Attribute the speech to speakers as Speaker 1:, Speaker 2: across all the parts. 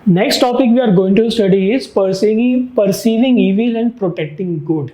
Speaker 1: Next topic we are going to study is perceiving evil and protecting good.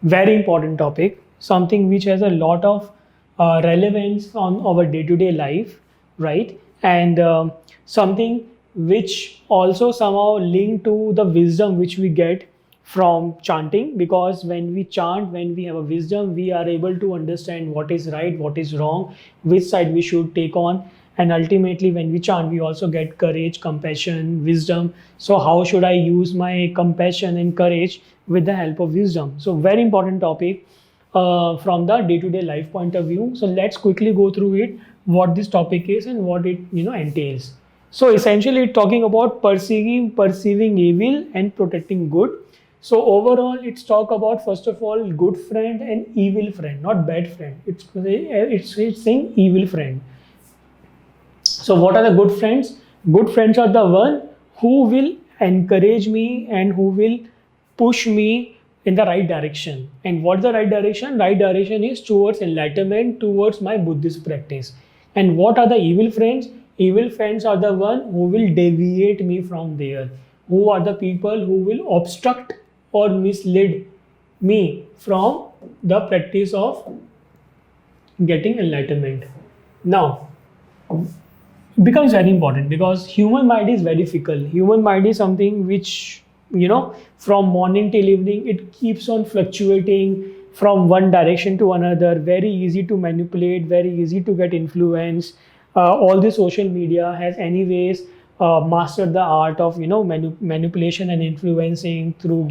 Speaker 1: Very important topic, something which has a lot of relevance on our day-to-day life, right? And something which also somehow linked to the wisdom which we get from chanting, because when we chant, when we have a wisdom, we are able to understand what is right, what is wrong, which side we should take on. And ultimately when we chant, we also get courage, compassion, wisdom. So how should I use my compassion and courage with the help of wisdom? So very important topic from the day-to-day life point of view. So let's quickly go through it, what this topic is and what it entails. So essentially talking about perceiving evil and protecting good. So overall it's talk about, first of all, good friend and evil friend, not bad friend. It's saying evil friend. So what are the good friends? Good friends are the one who will encourage me and who will push me in the right direction. And what's the right direction? Right direction is towards enlightenment, towards my Buddhist practice. And what are the evil friends? Evil friends are the one who will deviate me from there. Who are the people who will obstruct or mislead me from the practice of getting enlightenment. Now, becomes very important because human mind is very fickle. Human mind is something which, from morning till evening, it keeps on fluctuating from one direction to another. Very easy to manipulate, very easy to get influence. All the social media has anyways mastered the art of manipulation and influencing through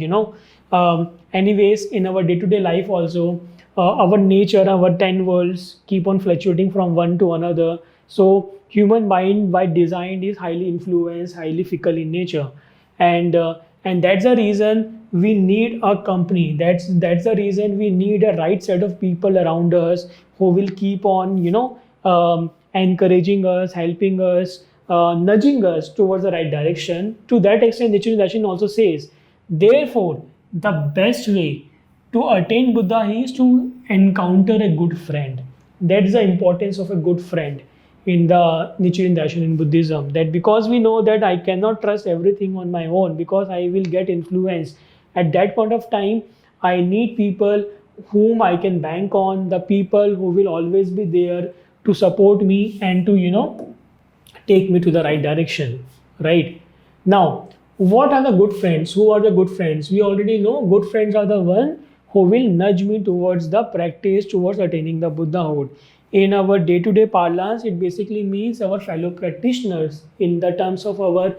Speaker 1: anyways in our day-to-day life also. Our nature, our 10 worlds keep on fluctuating from one to another. So human mind by design is highly influenced, highly fickle in nature, and that's the reason we need a company. That's the reason we need a right set of people around us who will keep on encouraging us, helping us, nudging us towards the right direction. To that extent, Nichiren Daishonin also says, therefore, the best way to attain Buddha is to encounter a good friend. That's the importance of a good friend in the Nichiren Daishonin in Buddhism. That because we know that I cannot trust everything on my own because I will get influenced. At that point of time, I need people whom I can bank on, the people who will always be there to support me and to take me to the right direction, right? Now, what are the good friends? Who are the good friends? We already know good friends are the one who will nudge me towards the practice, towards attaining the Buddhahood. In our day-to-day parlance, it basically means our fellow practitioners in the terms of our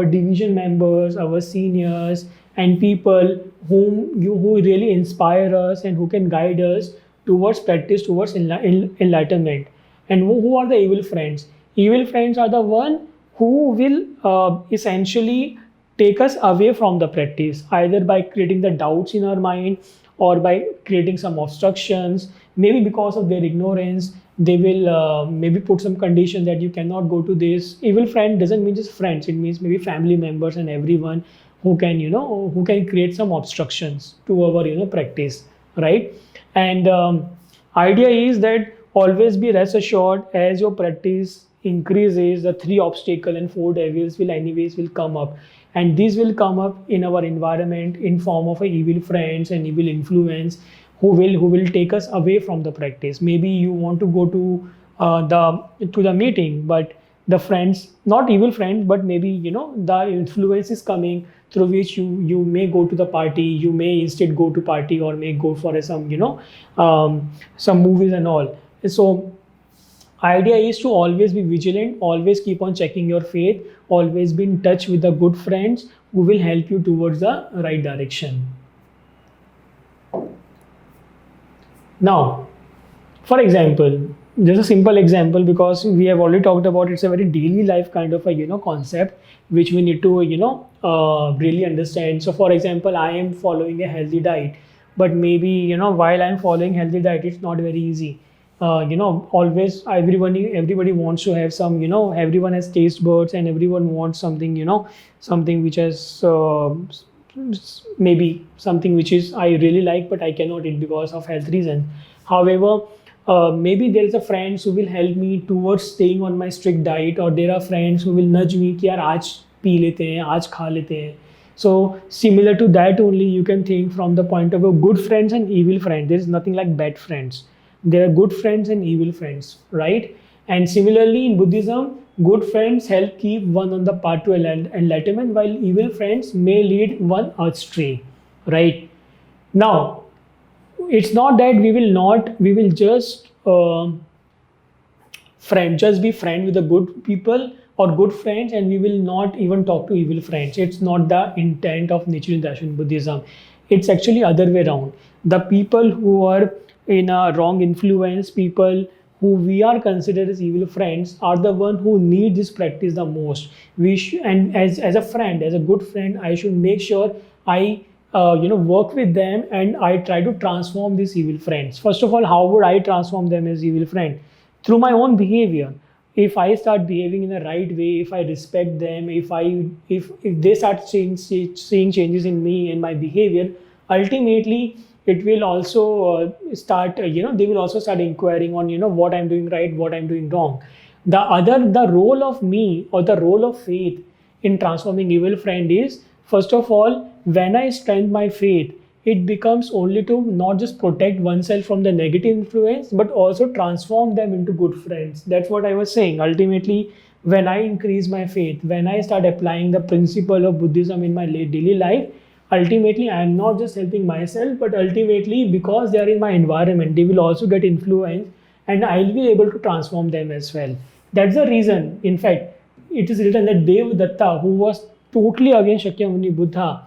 Speaker 1: division members, our seniors, and people who really inspire us and who can guide us towards practice, towards enlightenment. And who are the evil friends? Evil friends are the one who will essentially take us away from the practice, either by creating the doubts in our mind or by creating some obstructions. Maybe because of their ignorance, they will maybe put some condition that you cannot go to this. Evil friend doesn't mean just friends, it means maybe family members and everyone who can create some obstructions to our practice, right? And idea is that always be rest assured, as your practice increases, the three obstacle and four devils will come up, and these will come up in our environment in form of evil friends and evil influence who will take us away from the practice. Maybe you want to go to the meeting, but the friends, not evil friends, but maybe the influence is coming through which you may go to the party, you may instead go to party or may go for some movies and all. So idea is to always be vigilant, always keep on checking your faith, always be in touch with the good friends who will help you towards the right direction. Now, for example, just a simple example, because we have already talked about, it's a very daily life kind of a concept which we need to really understand. So for example, I am following a healthy diet, but maybe while I'm following healthy diet, it's not very easy. Always everybody wants to have some, everyone has taste buds and everyone wants something, something which has maybe something which is I really like, but I cannot eat because of health reason. However, maybe there is a friends who will help me towards staying on my strict diet, or there are friends who will nudge me कि यार आज P लेते हैं, आज खा लेते हैं. So similar to that only, you can think from the point of view good friends and evil friends. There is nothing like bad friends. There are good friends and evil friends, right? And similarly in Buddhism, good friends help keep one on the path to enlightenment, while evil friends may lead one astray, right? Now, it's not that we will just just be friend with the good people or good friends, and we will not even talk to evil friends. It's not the intent of Nichiren Daishonin Buddhism. It's actually other way around. The people who are in a wrong influence, people who we are considered as evil friends, are the one who need this practice the most. And as a friend, as a good friend, I should make sure I work with them, and I try to transform these evil friends. First of all, how would I transform them as evil friend? Through my own behavior. If I start behaving in the right way, if I respect them, if they start seeing changes in me and my behavior, ultimately it will also start they will also start inquiring on what I'm doing right, what I'm doing wrong. The role of me, or the role of faith in transforming evil friend is, first of all, when I strengthen my faith, it becomes only to not just protect oneself from the negative influence, but also transform them into good friends. That's what I was saying. Ultimately, when I increase my faith, when I start applying the principle of Buddhism in my daily life, ultimately I am not just helping myself, but ultimately, because they are in my environment, they will also get influence, and I'll be able to transform them as well. That's the reason. In fact, it is written that Devadatta, who was totally against Shakyamuni Buddha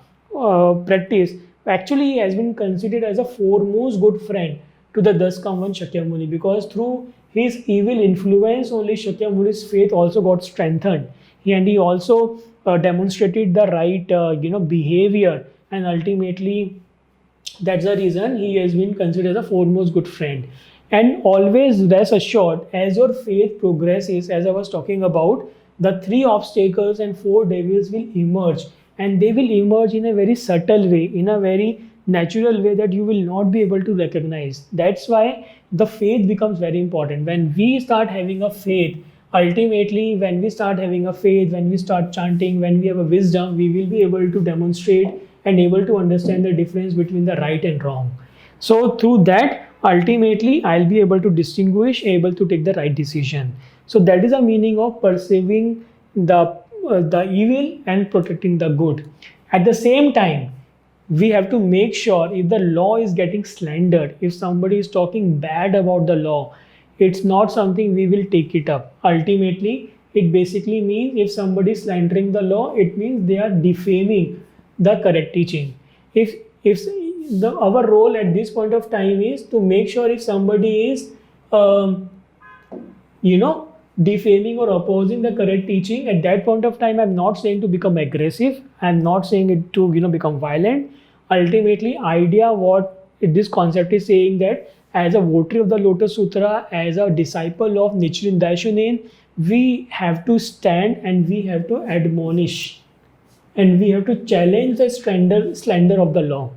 Speaker 1: practice, actually has been considered as a foremost good friend to the thus come one Shakyamuni, because through his evil influence only Shakyamuni's faith also got strengthened. And he also demonstrated the right behavior, and ultimately that's the reason he has been considered as a foremost good friend. And always rest assured, as your faith progresses, as I was talking about, the 3 obstacles and 4 devils will emerge, and they will emerge in a very subtle way, in a very natural way that you will not be able to recognize. That's why the faith becomes very important. When we start having a faith, ultimately, when we start having a faith, when we start chanting, when we have a wisdom, we will be able to demonstrate and able to understand the difference between the right and wrong. So through that, ultimately, I'll be able to distinguish, able to take the right decision. So that is the meaning of perceiving the evil and protecting the good. At the same time, we have to make sure if the law is getting slandered, if somebody is talking bad about the law, it's not something we will take it up. Ultimately, it basically means if somebody is slandering the law, it means they are defaming the correct teaching. If our role at this point of time is to make sure if somebody is defaming or opposing the correct teaching, at that point of time, I'm not saying to become aggressive, I'm not saying it to become violent. Ultimately, idea what this concept is saying, that as a votary of the Lotus Sutra, as a disciple of Nichiren Daishonin, we have to stand and we have to admonish, and we have to challenge the slander of the law.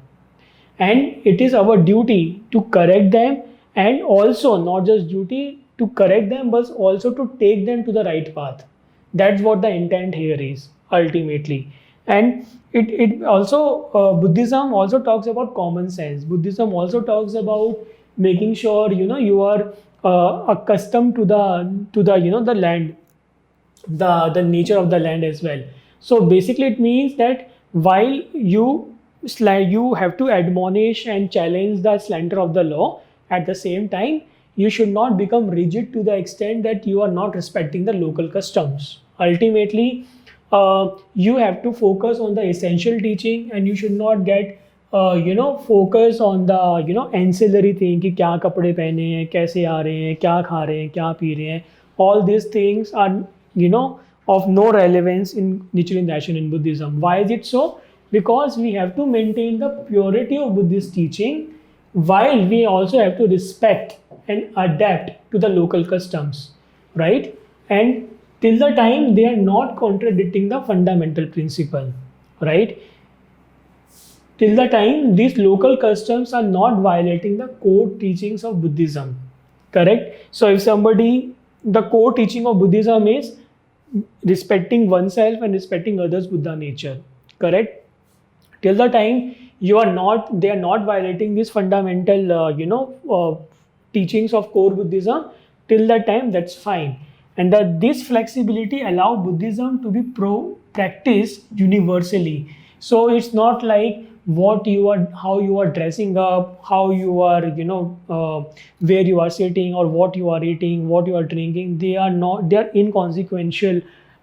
Speaker 1: And it is our duty to correct them, and also not just duty to correct them, but also to take them to the right path. That's what the intent here is, ultimately. And it also, Buddhism also talks about common sense. Buddhism also talks about making sure, you are accustomed to the land, the nature of the land as well. So basically it means that while you have to admonish and challenge the slander of the law, at the same time you should not become rigid to the extent that you are not respecting the local customs. Ultimately, you have to focus on the essential teaching, and you should not get focus on the ancillary thing कि क्या कपड़े पहने हैं, कैसे आ रहे हैं, क्या खा रहे हैं, क्या पी रहे हैं. All these things are of no relevance in Nichiren Daishonin Buddhism. Why is it so? Because we have to maintain the purity of Buddhist teaching, while we also have to respect and adapt to the local customs, right? And till the time they are not contradicting the fundamental principle, right? Till the time these local customs are not violating the core teachings of Buddhism, correct? So if somebody, the core teaching of Buddhism is respecting oneself and respecting others' Buddha nature, correct? Till the time they are not violating these fundamental, teachings of core Buddhism, till that time that's fine. And that this flexibility allow Buddhism to be practiced universally. So it's not like how you are dressing up, how you are, where you are sitting, or what you are eating, what you are drinking. They are inconsequential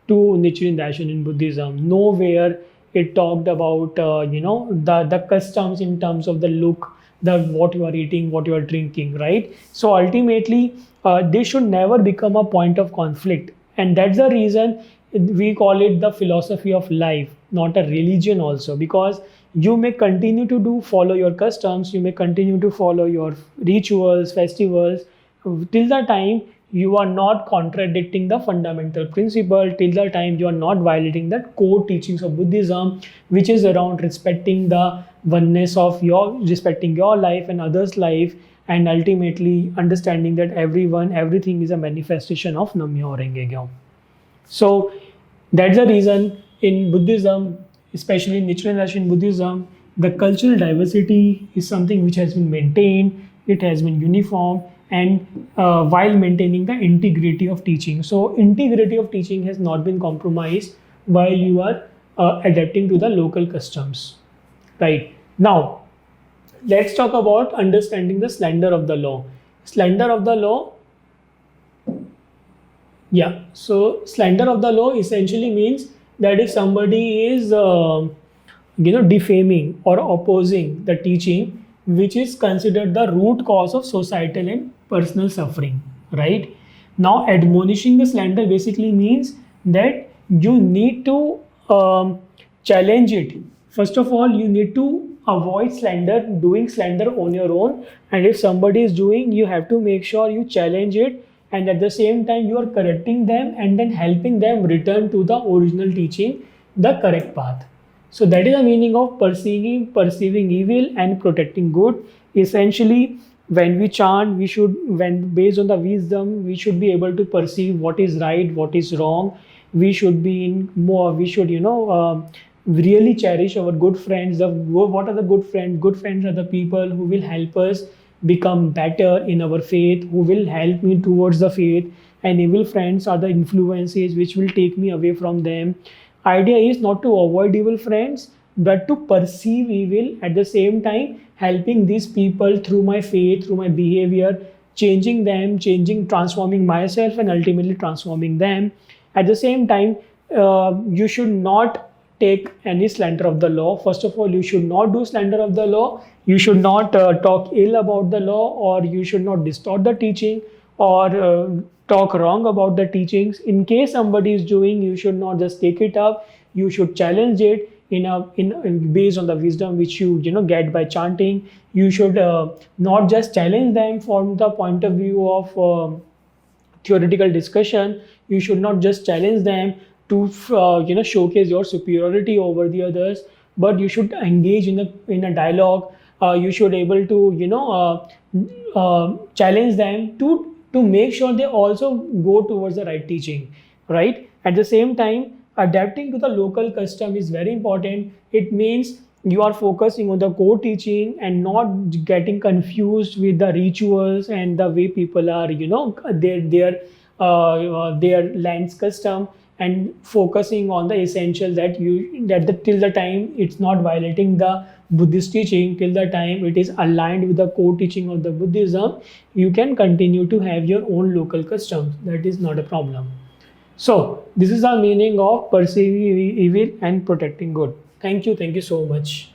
Speaker 1: to Nichiren Daishonin Buddhism. Nowhere it talked about the customs in terms of the look, the what you are eating, what you are drinking, right? So ultimately, they should never become a point of conflict, and that's the reason we call it the philosophy of life, not a religion also, because you may continue to follow your customs, you may continue to follow your rituals, festivals, till the time you are not contradicting the fundamental principle, till the time you are not violating the core teachings of Buddhism, which is around respecting the oneness of respecting your life and others' life, and ultimately understanding that everything is a manifestation of Nam-myoho Renge Kyo. So that's the reason in Buddhism, especially in Nichiren Daishonin Buddhism, the cultural diversity is something which has been maintained, it has been uniform, and while maintaining the integrity of teaching. So integrity of teaching has not been compromised while you are adapting to the local customs. Right. Now, let's talk about understanding the slander of the law. Slander of the law. Yeah. So slander of the law essentially means that if somebody is defaming or opposing the teaching, which is considered the root cause of societal and personal suffering, right? Now, admonishing the slander basically means that you need to challenge it. First of all, you need to avoid doing slander on your own. And if somebody is doing, you have to make sure you challenge it. And at the same time, you are correcting them and then helping them return to the original teaching, the correct path. So that is the meaning of perceiving evil and protecting good. Essentially, when we chant, based on the wisdom, we should be able to perceive what is right, what is wrong. We should really cherish our good friends. What are the good friends? Good friends are the people who will help us become better in our faith, who will help me towards the faith. And evil friends are the influences which will take me away from them. Idea is not to avoid evil friends, but to perceive evil, at the same time helping these people through my faith, through my behavior, transforming myself and ultimately transforming them. At the same time, you should not take any slander of the law. First of all, you should not do slander of the law. You should not talk ill about the law, or you should not distort the teaching, or talk wrong about the teachings. In case somebody is doing, you should not just take it up. You should challenge it based on the wisdom which you get by chanting. You should not just challenge them from the point of view of theoretical discussion. You should not just challenge them to showcase your superiority over the others, but you should engage in a dialogue. You should able to challenge them to make sure they also go towards the right teaching, right? At the same time, adapting to the local custom is very important. It means you are focusing on the core teaching and not getting confused with the rituals and the way people are, their land's custom, and focusing on the essential till the time it's not violating the Buddhist teaching, till the time it is aligned with the core teaching of the Buddhism, you can continue to have your own local customs. That is not a problem. So this is the meaning of perceiving evil and protecting good. Thank you so much.